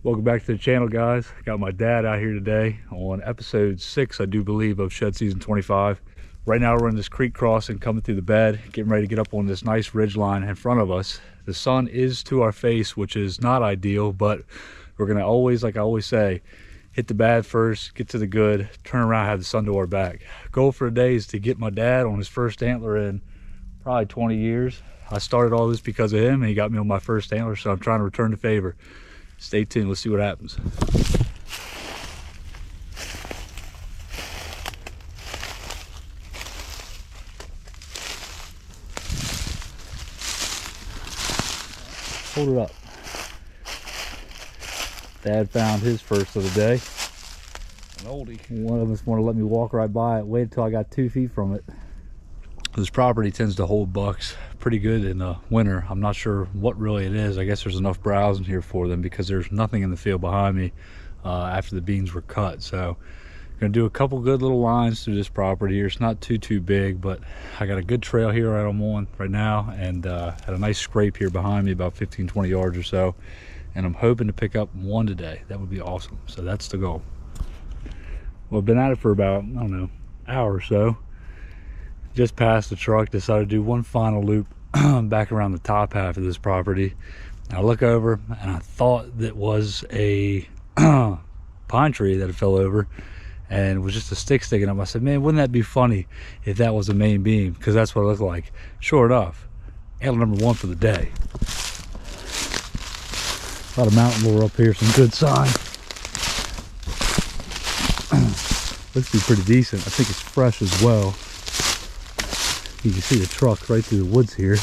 Welcome back to the channel, guys. Got my dad out here today on episode 6, I do believe, of Shed Season 25. Right now we're in this creek crossing, coming through the bed, getting ready to get up on this nice ridge line in front of us. The sun is to our face, which is not ideal, but we're gonna always, like I always say, hit the bad first, get to the good, turn around, have the sun to our back. Goal for the day is to get my dad on his first antler in probably 20 years. I started all this because of him, and he got me on my first antler, so I'm trying to return the favor. Stay tuned, let's see what happens. Hold it up. Dad found his first of the day. An oldie. One of us wanted to let me walk right by it, wait until I got 2 feet from it. This property tends to hold bucks pretty good in the winter. I'm not sure what really it is. I guess there's enough browse in here for them because there's nothing in the field behind me after the beans were cut. So I'm gonna do a couple good little lines through this property here. It's not too big, but I got a good trail here right I'm on right now, and had a nice scrape here behind me about 15-20 yards or so, and I'm hoping to pick up one today. That would be awesome. So that's the goal. Well, I've been at it for about, I don't know, hour or so. Just passed the truck, decided to do one final loop back around the top half of this property. And I look over and I thought that was a pine tree that fell over, and it was just a stick sticking up. I said, man, wouldn't that be funny if that was a main beam? Because that's what it looked like. Sure enough, antler number 1 for the day. A lot of mountain lure up here, some good sign. Looks to be pretty decent. I think it's fresh as well. You can see the truck right through the woods here. And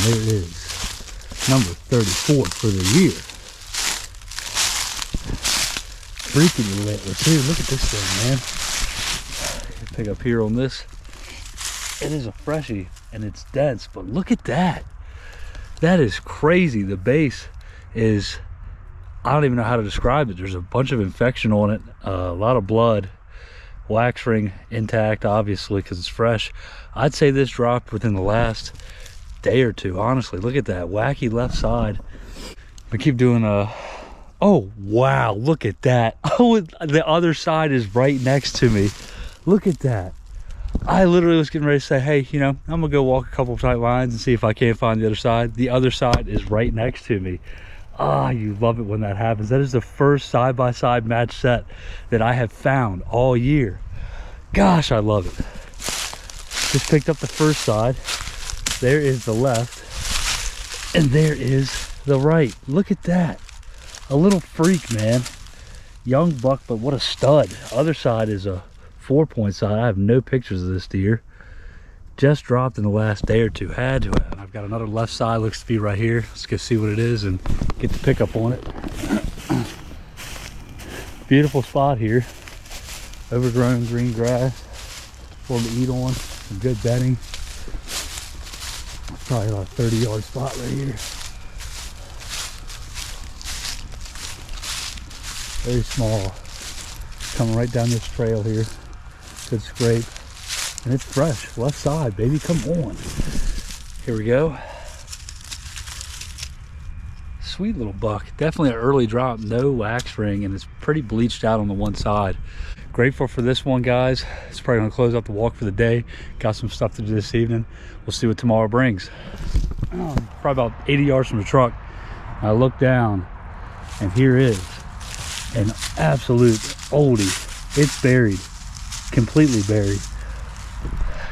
there it is. Number 34 for the year. Freaking lit. Dude, look at this thing, man. Pick up here on this. It is a freshie and it's dense, but look at that. That is crazy. The base is, I don't even know how to describe it. There's a bunch of infection on it, a lot of blood. Wax ring intact, obviously, because it's fresh. I'd say this dropped within the last day or two, honestly. Look at that wacky left side. I keep doing oh wow, look at that. Oh, the other side is right next to me. Look at that. I literally was getting ready to say, hey, you know, I'm gonna go walk a couple of tight lines and see if I can't find the other side. The other side is right next to me. Ah, you love it when that happens. That is the first side-by-side match set that I have found all year. Gosh, I love it. Just picked up the first side. There is the left, and there is the right. Look at that. A little freak, man. Young buck, but what a stud. Other side is a 4-point side. I have no pictures of this deer. Just dropped in the last day or two. Had to. And I've got another left side, looks to be right here. Let's go see what it is and get the pickup on it. Beautiful spot here. Overgrown green grass for them to eat on. Some good bedding. Probably about a 30-yard spot right here. Very small. Coming right down this trail here. Good scrape. And it's fresh. Left side, baby. Come on. Here we go. Sweet little buck. Definitely an early drop. No wax ring, and it's pretty bleached out on the one side. Grateful for this one, guys. It's probably going to close out the walk for the day. Got some stuff to do this evening. We'll see what tomorrow brings. Probably about 80 yards from the truck. I look down, and here is an absolute oldie. It's buried. Completely buried.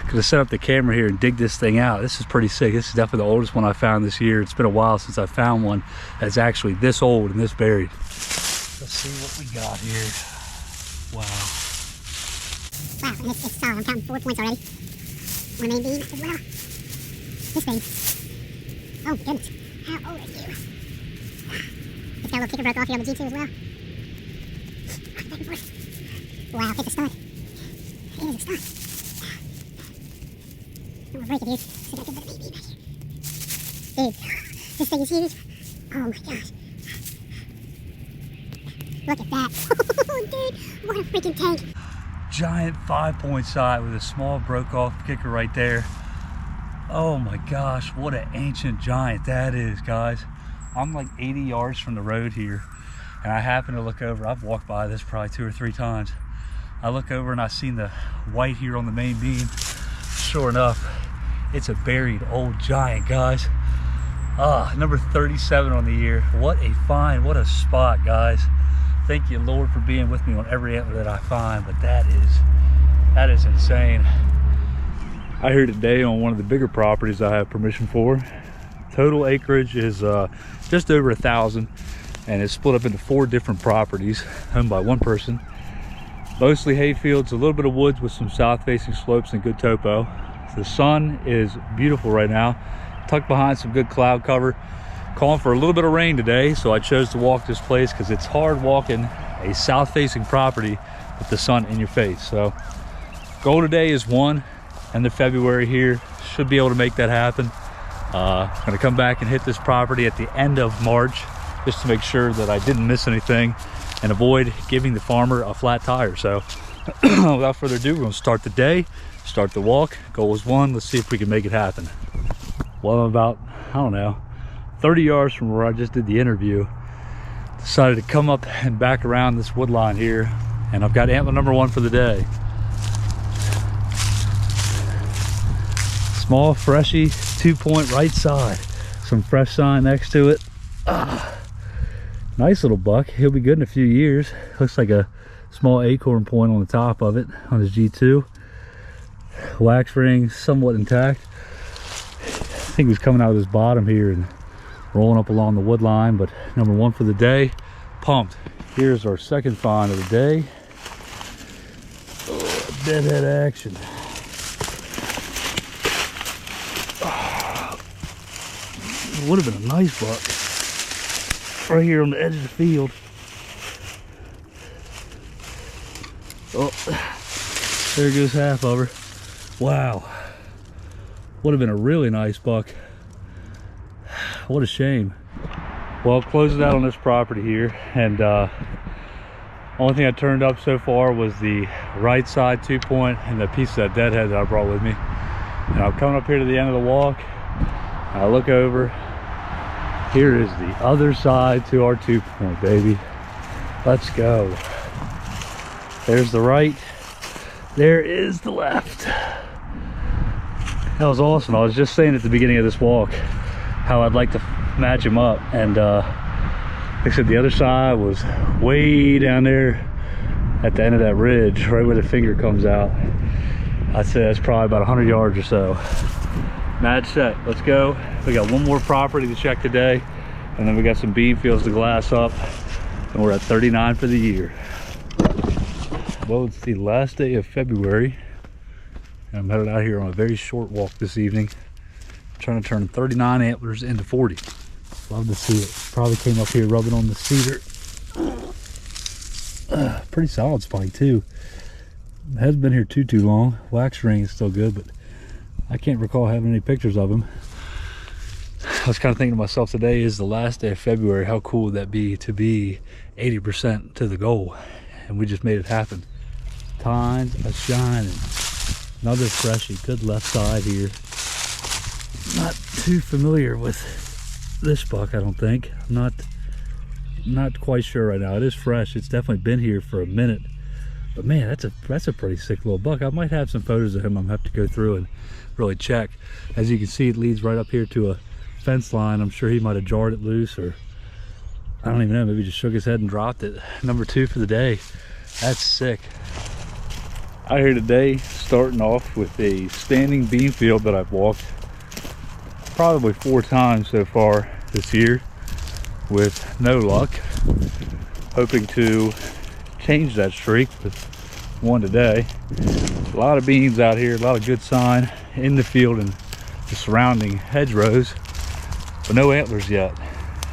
Could have set up the camera here and dig this thing out. This is pretty sick. This is definitely the oldest one I found this year. It's been a while since I found one that's actually this old and this buried. Let's see what we got here. Wow. Wow, and it's solid. I'm counting 4 points already. One main beam as well. This thing. Oh goodness. How old are you? It's got a little kicker broke off here on the G2 as well. Back and forth. Wow, it's a stud. It is a stud. I'm gonna break it, dude. So I got a good bit of baby back here. Dude, this thing is huge. Oh my gosh. Look at that. Oh, dude, what a freaking tank. Giant 5-point side with a small broke off kicker right there. Oh my gosh, what an ancient giant that is, guys. I'm like 80 yards from the road here, and I happen to look over. I've walked by this probably 2 or 3 times. I look over and I seen the white here on the main beam. Sure enough, it's a buried old giant, guys. Number 37 on the year. What a find, what a spot, guys. Thank you, Lord, for being with me on every antler that I find, but that is insane. I heard today on one of the bigger properties I have permission for. Total acreage is just over 1,000, and it's split up into 4 different properties owned by one person. Mostly hay fields, a little bit of woods with some south-facing slopes and good topo. The sun is beautiful right now, tucked behind some good cloud cover. Calling for a little bit of rain today, so I chose to walk this place because it's hard walking a south-facing property with the sun in your face. So goal today is 1 end of February here. Should be able to make that happen. Gonna come back and hit this property at the end of March just to make sure that I didn't miss anything and avoid giving the farmer a flat tire. So without further ado, we're gonna start the day, start the walk. Goal is 1. Let's see if we can make it happen. Well, I'm about, I don't know, 30 yards from where I just did the interview. Decided to come up and back around this wood line here, and I've got antler number 1 for the day. Small, freshy, 2-point right side. Some fresh sign next to it. Nice little buck. He'll be good in a few years. Looks like a small acorn point on the top of it on his G2. Wax ring somewhat intact. I think he was coming out of his bottom here and rolling up along the wood line, but number 1 for the day. Pumped. Here's our second find of the day. Oh, deadhead action. It would have been a nice buck right here on the edge of the field. Oh, there goes half of her. Wow, would have been a really nice buck. What a shame. Well, closing out on this property here, and only thing I turned up so far was the right side 2-point and the piece of that deadhead that I brought with me. And I'm coming up here to the end of the walk. I look over. Here is the other side to our 2-point, baby. Let's go. There's the right. There is the left. That was awesome. I was just saying at the beginning of this walk how I'd like to match him up, and like I said, the other side was way down there at the end of that ridge, right where the finger comes out. I'd say that's probably about 100 yards or so. Match set. Let's go. We got 1 more property to check today, and then we got some bean fields to glass up, and we're at 39 for the year. Well, it's the last day of February, and I'm headed out here on a very short walk this evening, trying to turn 39 antlers into 40. Love to see it. Probably came up here rubbing on the cedar. Pretty solid spike too. It hasn't been here too long. Wax ring is still good, but I can't recall having any pictures of him. I was kind of thinking to myself, today is the last day of February. How cool would that be to be 80% to the goal? And we just made it happen. Tines a shining. Another freshie, good left side here. Not too familiar with this buck, I don't think. I'm not quite sure right now. It is fresh. It's definitely been here for a minute. But man, that's a pretty sick little buck. I might have some photos of him. I'm gonna have to go through and really check. As you can see, it leads right up here to a fence line. I'm sure he might have jarred it loose, or I don't even know, maybe just shook his head and dropped it. Number 2 for the day. That's sick. Out here today, starting off with a standing bean field that I've walked probably 4 times so far this year with no luck. Hoping to change that streak with 1 today. A lot of beans out here, a lot of good sign in the field and the surrounding hedgerows, but no antlers yet.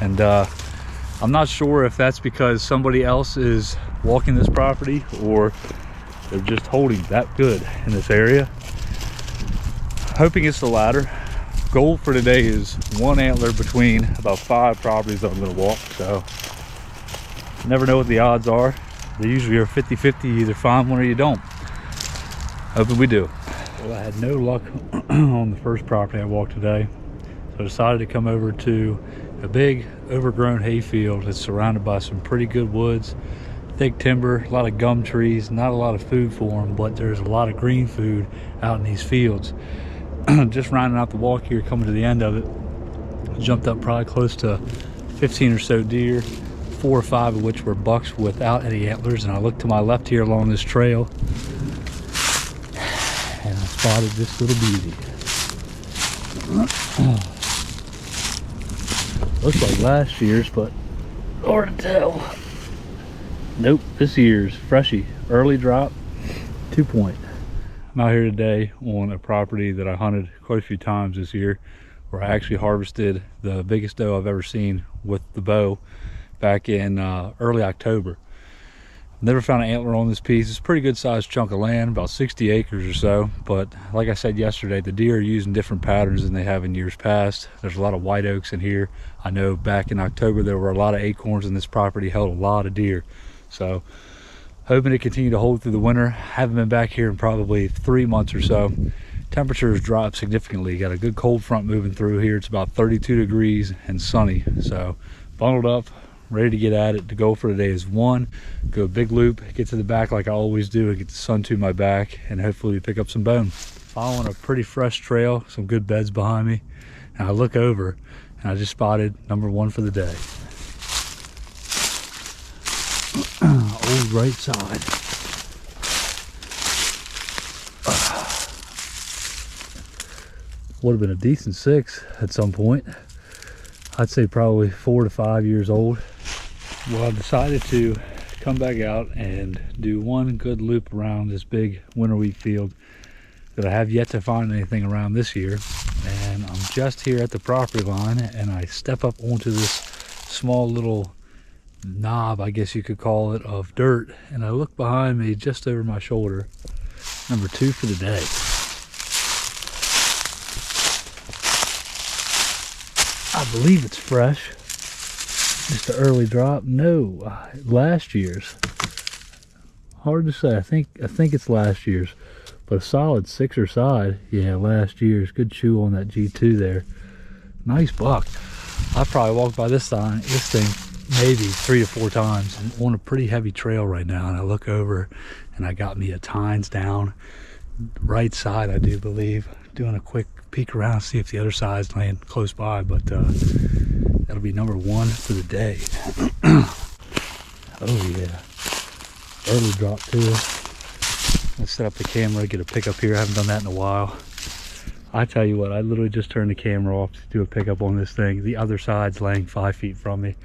And I'm not sure if that's because somebody else is walking this property or they're just holding that good in this area. Hoping it's the latter. Goal for today is 1 antler between about 5 properties that I'm going to walk, so never know what the odds are. They usually are 50-50, you either find one or you don't. Hoping we do. Well, I had no luck on the first property I walked today, so I decided to come over to a big overgrown hayfield. It's surrounded by some pretty good woods, thick timber, a lot of gum trees, not a lot of food for them, but there's a lot of green food out in these fields. Just rounding out the walk here, coming to the end of it, jumped up probably close to 15 or so deer, 4 or 5 of which were bucks without any antlers. And I looked to my left here along this trail and I spotted this little beauty. Looks like last year's, but hard to tell. Nope, this year's freshie, early drop, 2-point. I'm out here today on a property that I hunted quite a few times this year, where I actually harvested the biggest doe I've ever seen with the bow back in early October. Never found an antler on this piece. It's a pretty good sized chunk of land, about 60 acres or so. But like I said yesterday, the deer are using different patterns than they have in years past. There's a lot of white oaks in here. I know back in October there were a lot of acorns, and this property held a lot of deer. So hoping to continue to hold through the winter. Haven't been back here in probably 3 months or so. Temperatures dropped significantly. Got a good cold front moving through here. It's about 32 degrees and sunny. So bundled up, ready to get at it. The goal for today is 1, go a big loop, get to the back like I always do, and get the sun to my back, and hopefully pick up some bone. Following a pretty fresh trail, some good beds behind me, and I look over and I just spotted number 1 for the day. Old right side. Would have been a decent 6 at some point. I'd say probably 4 to 5 years old. Well, I decided to come back out and do one good loop around this big winter wheat field that I have yet to find anything around this year. And I'm just here at the property line, and I step up onto this small little knob, I guess you could call it, of dirt, and I look behind me just over my shoulder. Number 2 for the day. I believe it's fresh. Just an early drop. No, last year's. Hard to say. I think it's last year's, but a solid 6er side. Yeah, last year's. Good chew on that G2 there. Nice buck. I probably walked by this thing maybe 3 to 4 times. I'm on a pretty heavy trail right now, and I look over and I got me a tines down right side, I do believe. Doing a quick peek around, see if the other side's laying close by, but that'll be number 1 for the day. Oh yeah, early drop too. Let's set up the camera, get a pickup here. I haven't done that in a while. I tell you what, I literally just turned the camera off to do a pickup on this thing. The other side's laying 5 feet from me,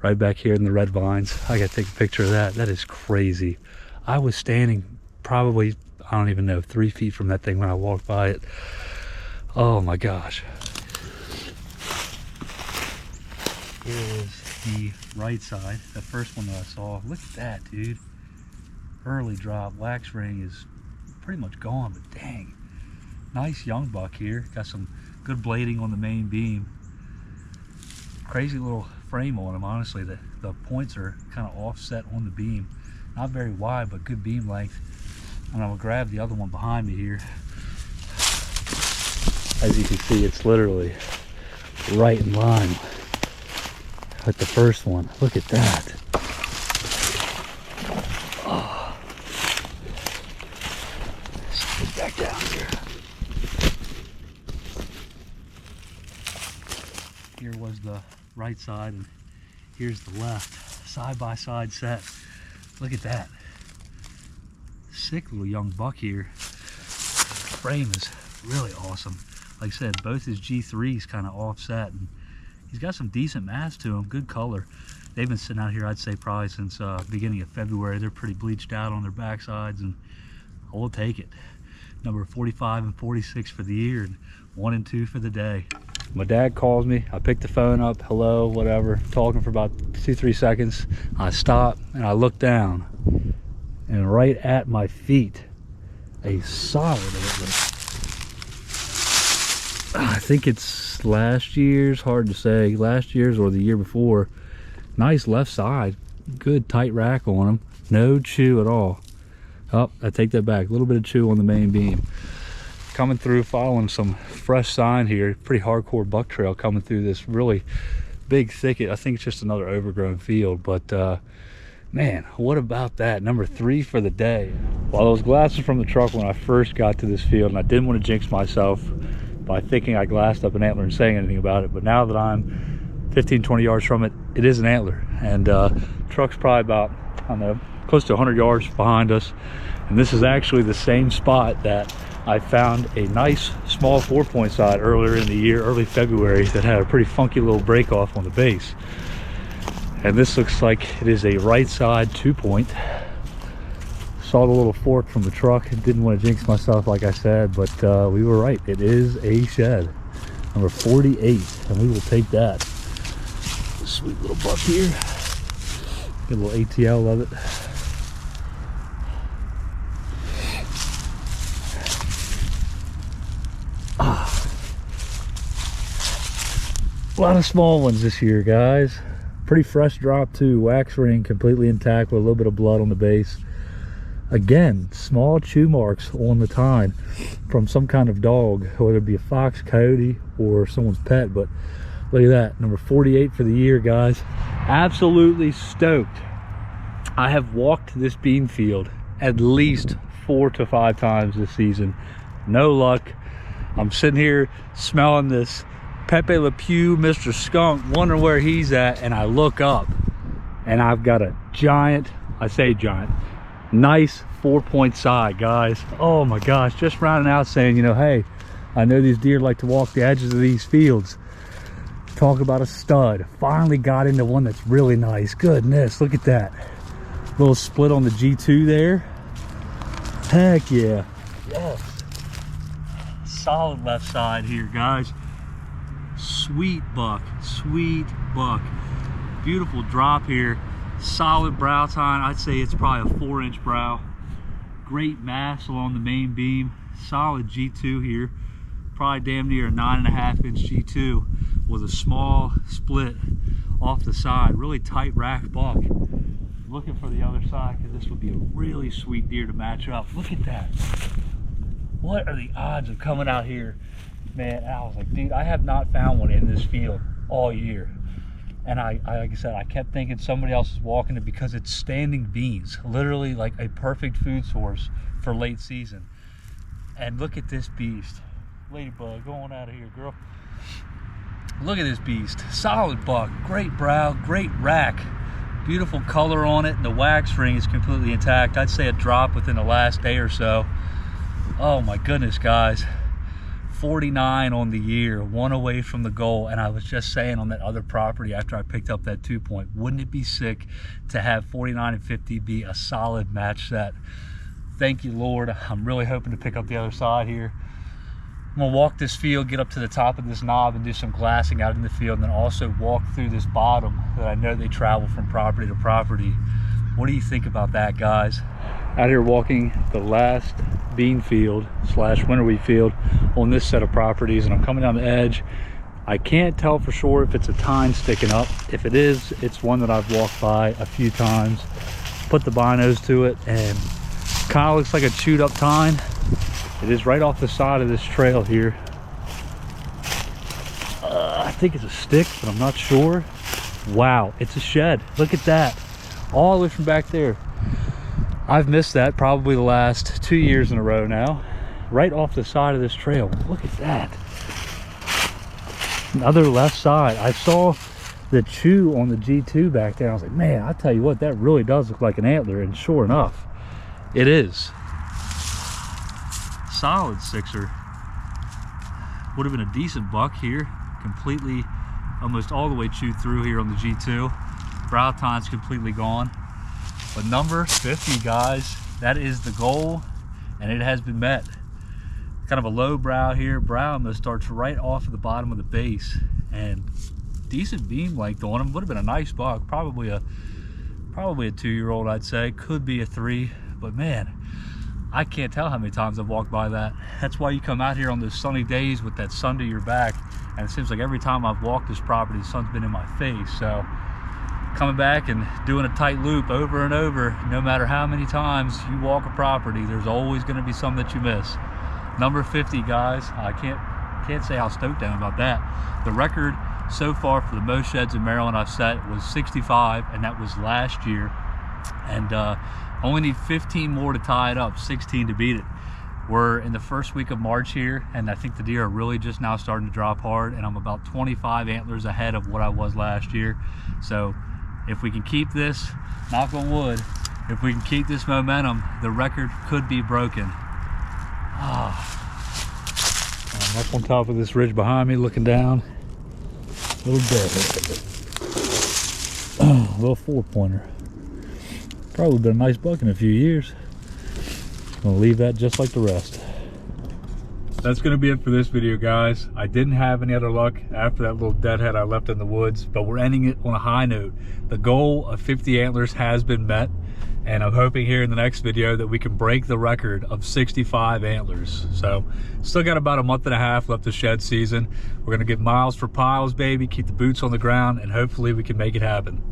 right back here in the red vines. I gotta take a picture of that. That is crazy. I was standing probably, I don't even know, 3 feet from that thing when I walked by it. Oh my gosh. Here is the right side, the first one that I saw. Look at that, dude. Early drop. Wax ring is pretty much gone, but dang. Nice young buck here. Got some good blading on the main beam. Crazy little frame on him, honestly. The points are kind of offset on the beam. Not very wide, but good beam length. And I'm gonna grab the other one behind me here. As you can see, it's literally right in line with the first one. Look at that. Oh. Let's get back down here. Here was the right side, and here's the left. Side by side set. Look at that. Sick little young buck here. Frame is really awesome. Like I said, both his G3s kind of offset, and he's got some decent mass to him, good color. They've been sitting out here, I'd say, probably since beginning of February. They're pretty bleached out on their backsides, and we'll take it. Number 45 and 46 for the year, and 1 and 2 for the day. My dad calls me. I pick the phone up, hello, whatever, talking for about 2-3 seconds. I stop and I look down, and right at my feet, a solid antler. I think it's last year's, hard to say, last year's or the year before. Nice left side, good tight rack on him, no chew at all. Oh, I take that back, a little bit of chew on the main beam. Coming through, following some fresh sign here, pretty hardcore buck trail coming through this really big thicket. I think it's just another overgrown field, but man, what about that? Number 3 for the day. Well, those glasses from the truck when I first got to this field, and I didn't want to jinx myself by thinking I glassed up an antler and saying anything about it, but now that I'm 15-20 yards from it, it is an antler. And truck's probably about, I don't know, close to 100 yards behind us, and this is actually the same spot that I found a nice small 4-point side earlier in the year, early February, that had a pretty funky little break off on the base. And this looks like it is a right side 2-point. Saw the little fork from the truck. Didn't want to jinx myself, like I said, but we were right. It is a shed, number 48, and we will take that. Sweet little buck here. Get a little ATL of it. A lot of small ones this year, guys. Pretty fresh drop too. Wax ring completely intact with a little bit of blood on the base. Again, small chew marks on the tine from some kind of dog, whether it be a fox, coyote, or someone's pet. But look at that, number 48 for the year, guys. Absolutely stoked. I have walked this bean field at least 4 to 5 times this season. No luck. I'm sitting here smelling this Pepe Le Pew, Mr. Skunk, wondering where he's at, and I look up and I've got a giant, I say giant, nice 4-point side, guys. Oh my gosh, just rounding out saying, you know, hey, I know these deer like to walk the edges of these fields. Talk about a stud. Finally got into one that's really nice. Goodness, look at that. Little split on the G2 there. Heck yeah. Yes. Solid left side here, guys. Sweet buck, sweet buck. Beautiful drop here. Solid brow tine. I'd say it's probably a 4-inch brow. Great mass along the main beam. Solid G2 here. Probably damn near a 9.5-inch G2 with a small split off the side. Really tight rack buck. Looking for the other side because this would be a really sweet deer to match up. Look at that. What are the odds of coming out here? Man, I was like, dude, I have not found one in this field all year. And like I said, I kept thinking somebody else is walking it because it's standing beans, literally like a perfect food source for late season. And look at this beast. Ladybug, go on out of here, girl. Look at this beast. Solid buck, great brow, great rack. Beautiful color on it, and the wax ring is completely intact. I'd say a drop within the last day or so. Oh my goodness, guys. 49 on the year, 1 away from the goal. And I was just saying on that other property after I picked up that 2-point, wouldn't it be sick to have 49 and 50 be a solid match set? Thank you, Lord. I'm really hoping to pick up the other side here. I'm gonna walk this field, get up to the top of this knob and do some glassing out in the field, and then also walk through this bottom that I know they travel from property to property. What do you think about that, guys? Out here walking the last bean field slash winter wheat field on this set of properties, and I'm coming down the edge. I can't tell for sure if it's a tine sticking up. If it is, it's one that I've walked by a few times. Put the binos to it, and kind of looks like a chewed up tine. It is right off the side of this trail here. I think it's a stick, but I'm not sure. Wow, it's a shed. Look at that. All the way from back there. I've missed that probably the last 2 years in a row now. Right off the side of this trail. Look at that. Another left side. I saw the chew on the G2 back there. I was like, man, I tell you what, that really does look like an antler. And sure enough, it is. Solid sixer. Would have been a decent buck here. Completely, almost all the way chewed through here on the G2. Brow tine's completely gone. But number 50, guys, that is the goal, and it has been met. Kind of a low brow here. Brow almost starts right off of the bottom of the base, and decent beam length on him. Would have been a nice buck. Probably a 2-year-old, I'd say. Could be a 3, but man, I can't tell how many times I've walked by that. That's why you come out here on those sunny days with that sun to your back, and it seems like every time I've walked this property, the sun's been in my face. So coming back and doing a tight loop over and over, no matter how many times you walk a property, there's always going to be some that you miss. Number 50, guys. I can't say how stoked I am about that. The record so far for the most sheds in Maryland I've set was 65, and that was last year. And only need 15 more to tie it up, 16 to beat it. We're in the first week of March here, and I think the deer are really just now starting to drop hard, and I'm about 25 antlers ahead of what I was last year. So if we can keep this, knock on wood, if we can keep this momentum, the record could be broken. I'm up on top of this ridge behind me, looking down. Little deadhead. Little 4-pointer. Probably been a nice buck in a few years. Gonna leave that just like the rest. That's gonna be it for this video, guys. I didn't have any other luck after that little deadhead I left in the woods, but we're ending it on a high note. The goal of 50 antlers has been met, and I'm hoping here in the next video that we can break the record of 65 antlers. So still got about a month and a half left of shed season. We're gonna get miles for piles, baby, keep the boots on the ground, and hopefully we can make it happen.